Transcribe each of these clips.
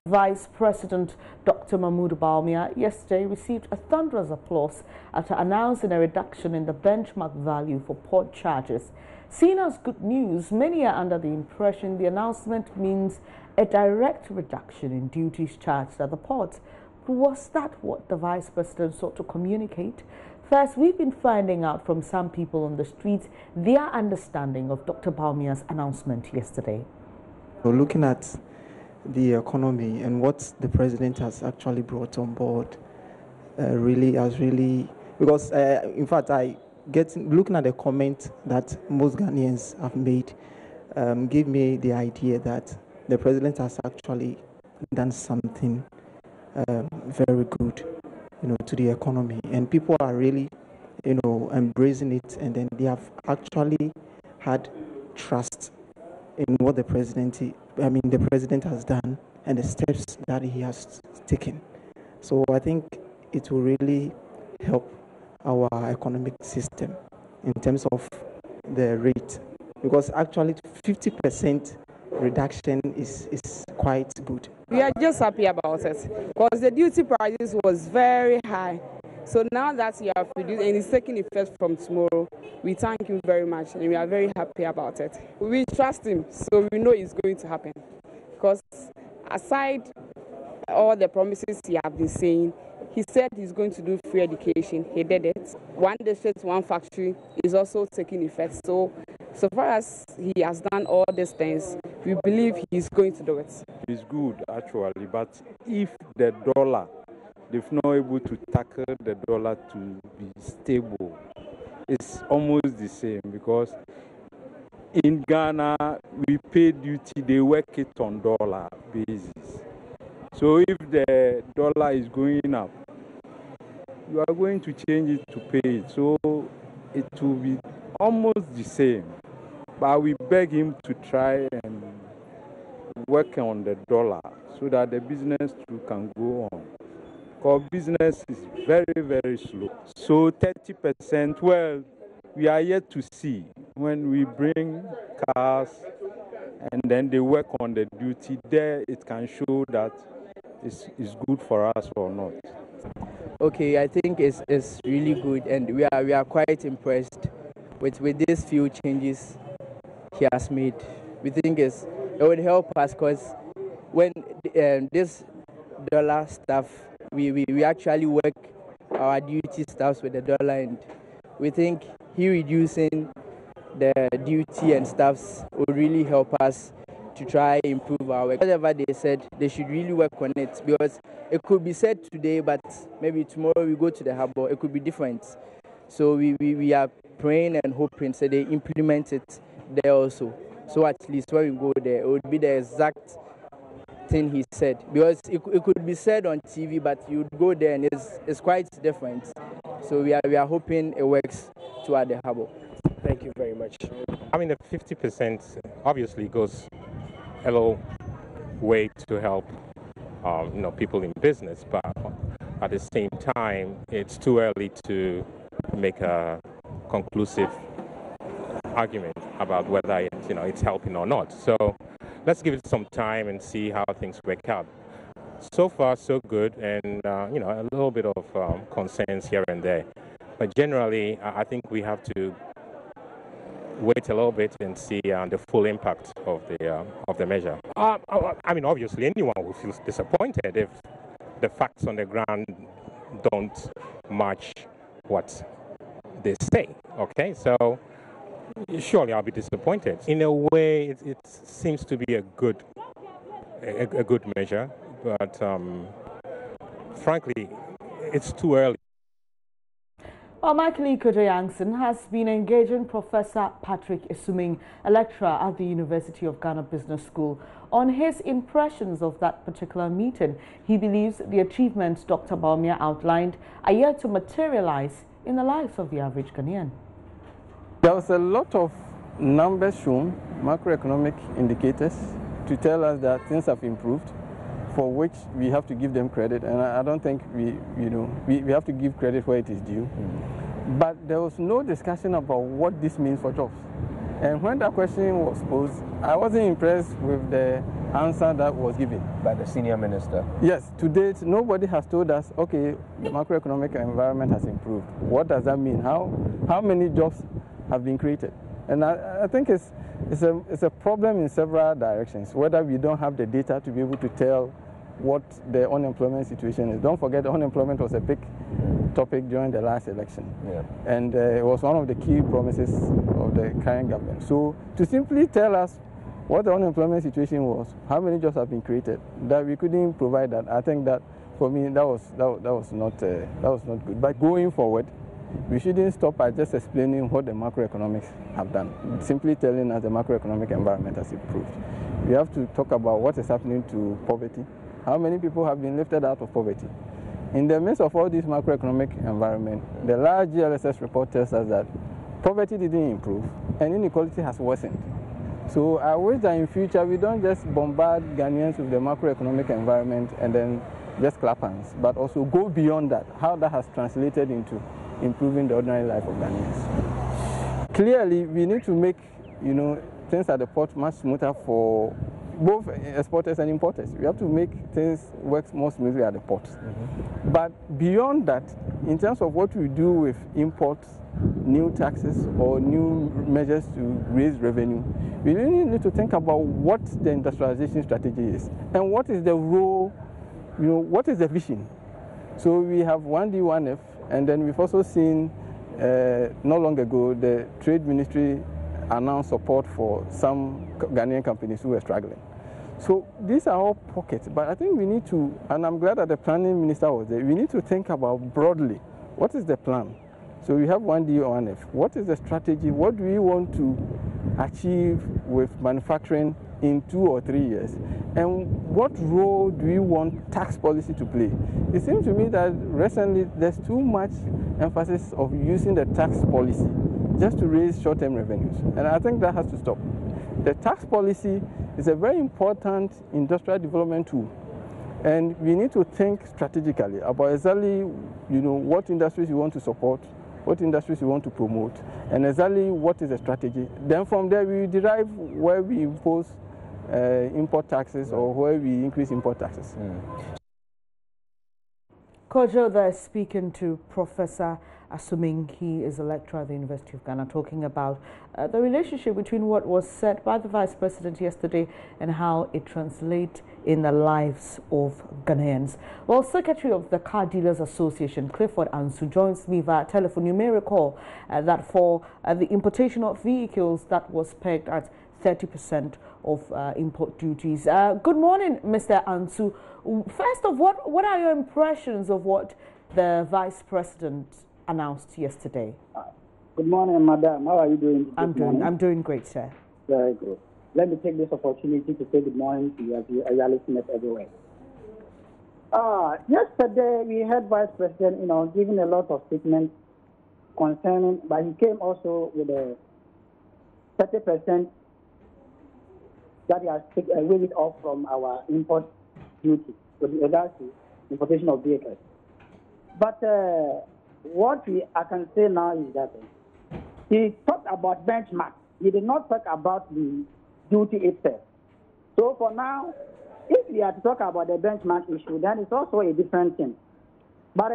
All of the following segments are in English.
Vice President Dr. Mahmoud Bawumia yesterday received a thunderous applause after announcing a reduction in the benchmark value for port charges. Seen as good news, many are under the impression the announcement means a direct reduction in duties charged at the port. Was that what the Vice President sought to communicate? First, we've been finding out from some people on the streets their understanding of Dr. Bawumia's announcement yesterday. We're looking at the economy and what the president has actually brought on board because in fact looking at the comment that most Ghanaians have made give me the idea that the president has actually done something very good, to the economy, and people are really, embracing it, and then they have actually had trust in what the president has done and the steps that he has taken. So I think it will really help our economic system in terms of the rate, because actually 50% reduction is quite good. We are just happy about it because the duty prices was very high. So now that you have reduced and it's taking effect from tomorrow, we thank him very much and we are very happy about it. We trust him, so we know it's going to happen. Because aside all the promises he has been saying, he said he's going to do free education. He did it. One district, one factory is also taking effect. So far as he has done all these things, we believe he's going to do it. It's good actually, but if the dollar, they've not able to tackle the dollar to be stable, it's almost the same, because in Ghana we pay duty, they work it on dollar basis. So if the dollar is going up, you are going to change it to pay it. So it will be almost the same. But we beg him to try and work on the dollar so that the business too can go on. Because business is very, very slow. So 30%, well, we are yet to see when we bring cars and then they work on the duty there, it can show that it's good for us or not. Okay, I think it's really good, and we are quite impressed with these few changes he has made. We think it would help us, because when this dollar stuff, we actually work our duty stuffs with the dollar, and we think he reducing the duty and stuffs will really help us to try improve our work. Whatever they said, they should really work on it, because it could be said today, but maybe tomorrow we go to the harbor, it could be different. So we are praying and hoping so they implement it there also. So at least when we go there, it would be the exact thing he said, because it could be said on TV, but you'd go there and it's quite different. So we are hoping it works toward the harbor. Thank you very much. I mean, the 50% obviously goes a little way to help people in business, but at the same time, it's too early to make a conclusive argument about whether it's helping or not. So let's give it some time and see how things work out. So far, so good, and a little bit of concerns here and there. But generally, I think we have to wait a little bit and see the full impact of the measure. I mean, obviously, anyone will feel disappointed if the facts on the ground don't match what they say. Okay, so surely I'll be disappointed. In a way, it seems to be a good measure, but frankly, it's too early. Amoako Jansen has been engaging Professor Patrick Esuming, a lecturer at the University of Ghana Business School, on his impressions of that particular meeting. He believes the achievements Dr. Bawumia outlined are yet to materialize in the lives of the average Ghanaian. There was a lot of numbers shown, macroeconomic indicators, to tell us that things have improved, for which we have to give them credit, and I don't think we have to give credit where it is due. But there was no discussion about what this means for jobs. And when that question was posed, I wasn't impressed with the answer that was given. By the senior minister? Yes, to date, nobody has told us, okay, the macroeconomic environment has improved. What does that mean? How many jobs have been created? And I think it's a problem in several directions, whether we don't have the data to be able to tell what the unemployment situation is. Don't forget, unemployment was a big topic during the last election. Yeah. And it was one of the key promises of the current government. So to simply tell us what the unemployment situation was, how many jobs have been created, that we couldn't provide that, I think that for me that was not good. But going forward, we shouldn't stop at just explaining what the macroeconomics have done, simply telling us the macroeconomic environment has improved. We have to talk about what is happening to poverty, how many people have been lifted out of poverty. In the midst of all this macroeconomic environment, the large GLSS report tells us that poverty didn't improve and inequality has worsened. So I wish that in future we don't just bombard Ghanaians with the macroeconomic environment and then just clap hands, but also go beyond that, how that has translated into improving the ordinary life of Ghanaians. Clearly, we need to make things at the port much smoother for both exporters and importers. We have to make things work more smoothly at the port. Mm-hmm. But beyond that, in terms of what we do with imports, new taxes or new measures to raise revenue, we really need to think about what the industrialization strategy is and what is the role, what is the vision. So we have 1D, 1F, and then we've also seen not long ago the Trade Ministry announced support for some Ghanaian companies who were struggling. So these are all pockets, but I think we need to, and I'm glad that the planning minister was there, we need to think about broadly, what is the plan? So we have 1D, 1F. What is the strategy? What do we want to achieve with manufacturing in 2 or 3 years? And what role do we want tax policy to play? It seems to me that recently there's too much emphasis of using the tax policy just to raise short-term revenues. And I think that has to stop. The tax policy is a very important industrial development tool. And we need to think strategically about exactly, what industries you want to support, what industries you want to promote, and exactly what is the strategy. Then from there, we derive where we impose import taxes or where we increase import taxes. Kojo there speaking to Professor Asuming. He is a lecturer at the University of Ghana, talking about the relationship between what was said by the Vice President yesterday and how it translates in the lives of Ghanaians. Well, Secretary of the Car Dealers Association, Clifford Ansu, joins me via telephone. You may recall that for the importation of vehicles, that was pegged at 30% of import duties. Good morning, Mr. Ansu. First of what are your impressions of what the Vice President announced yesterday? Good morning, Madam. How are you doing? I'm doing great, sir. Very good. Let me take this opportunity to say good morning to your listeners everywhere. Yesterday we heard Vice President, giving a lot of statements concerning, but he came also with a 30% that he has waived off from our import duty with regards to importation of vehicles. But what I can say now is that he talked about benchmark. He did not talk about the duty itself. So for now, if we are to talk about the benchmark issue, then it's also a different thing. But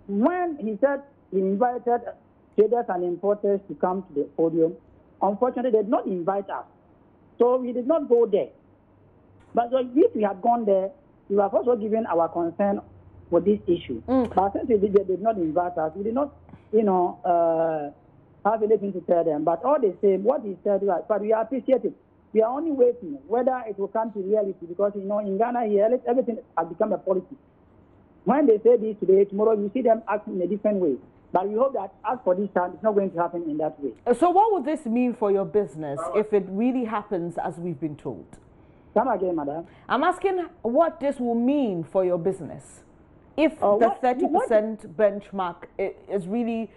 when he said he invited traders and importers to come to the podium, unfortunately, they did not invite us. So we did not go there. But so if we had gone there, we have also given our concern for this issue. But since they did not invite us, we did not, have anything to tell them. But all the same, what he said, but we appreciate it. We are only waiting whether it will come to reality, because, in Ghana here, everything has become a policy. When they say this today, tomorrow you see them acting in a different way. But we hope that as for this time, it's not going to happen in that way. So what would this mean for your business if it really happens as we've been told? Come again, madam. I'm asking what this will mean for your business if the 30% benchmark is really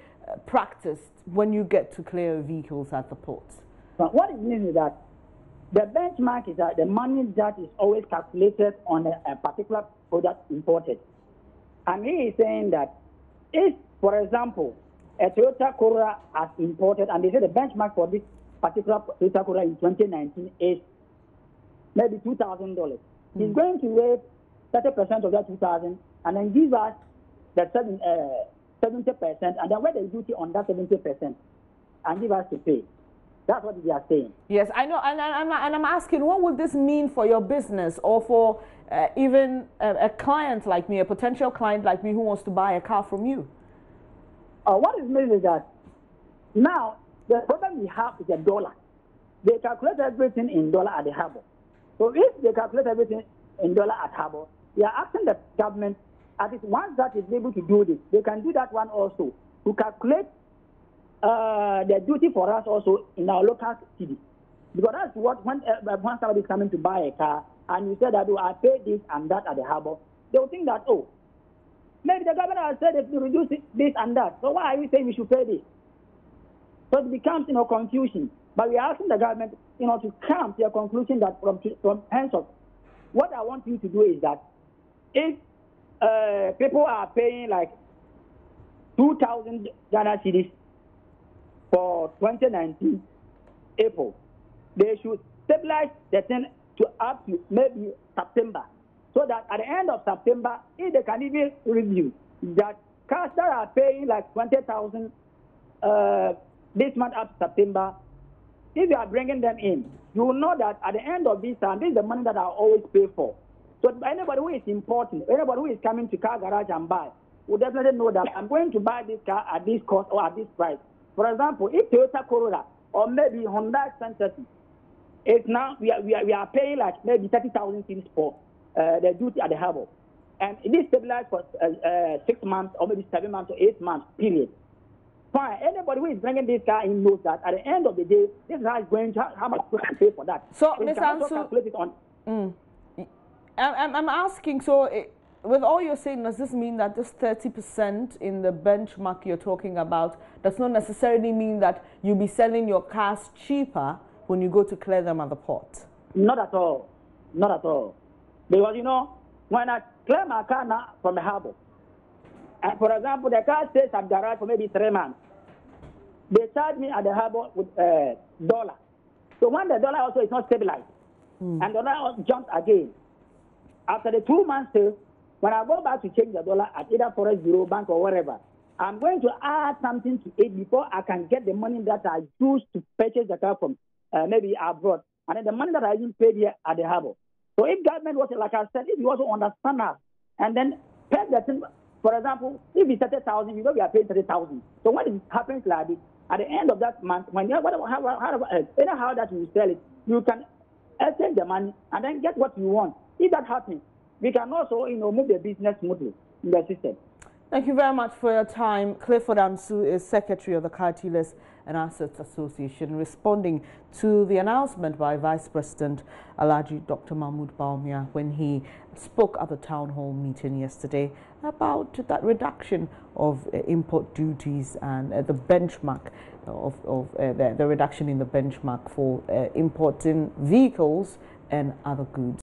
practiced when you get to clear vehicles at the ports. What it means is that the benchmark is that the money that is always calculated on a particular product imported. And he is saying that if, for example, a Toyota Corolla has imported, and they say the benchmark for this particular Toyota Corolla in 2019 is maybe $2,000. He's going to waive 30% of that 2,000 and then give us the 70%, and then weigh the duty on that 70% and give us to pay. That's what they are saying. Yes, I know, and I'm asking, what would this mean for your business or for even a client like me, a potential client like me who wants to buy a car from you? What it means is that now the problem we have is the dollar. They calculate everything in dollar at the harbor. So if they calculate everything in dollar at harbor, they are asking the government, at least once that is able to do this, they can do that one also, to calculate the duty for us also in our local city. Because that's what, when somebody is coming to buy a car and you say that, I pay this and that at the harbor, they will think that, oh, maybe the government has said that to reduce this and that. So why are you saying we should pay this? So it becomes, confusion. But we are asking the government, to come to a conclusion that from henceforth, what I want you to do is that if people are paying like 2,000 Ghana cedis for 2019 April, they should stabilize the thing to up to maybe September, so that at the end of September, if they can even review that cars that are paying like 20,000 this month up to September, if you are bringing them in, you will know that at the end of this time, this is the money that I always pay for. So anybody who is importing, anybody who is coming to car garage and buy, will definitely know that I'm going to buy this car at this cost or at this price. For example, if Toyota Corolla or maybe Honda Santa Fe, it's now we are paying like maybe 30,000 cedis for the duty at the harbor, and it is stabilized for 6 months or maybe 7 months or 8 months period. Fine. Anybody who is bringing this car in knows that at the end of the day, this guy is going to how much you pay for that. So, Ms. Ansu, I'm asking, so with all you're saying, does this mean that this 30% in the benchmark you're talking about does not necessarily mean that you'll be selling your cars cheaper when you go to clear them at the port? Not at all. Not at all. Because, when I clear my car now from the harbor, and for example, the car stays at garage for maybe 3 months, they charge me at the harbor with $1. So when the dollar also is not stabilized, and the dollar jumps again, after the 2 months sale, when I go back to change the dollar at either Forex Bureau, bank or whatever, I'm going to add something to it before I can get the money that I use to purchase the car from maybe abroad, and then the money that I even paid here at the harbor. So if government was, like I said, if you also understand us, and then pay the thing, for example, if it's 30,000, we are paying 30,000. So when it happens like this, at the end of that month, when you how that you sell it, you can exchange the money and then get what you want. If that happens, we can also, move the business smoothly in the system. Thank you very much for your time. Clifford Ansu is Secretary of the Car Dealers and Assets Association, responding to the announcement by Vice President Alhaji Dr. Mahmoud Bawumia when he spoke at the town hall meeting yesterday about that reduction of import duties and the benchmark of the reduction in the benchmark for importing vehicles and other goods.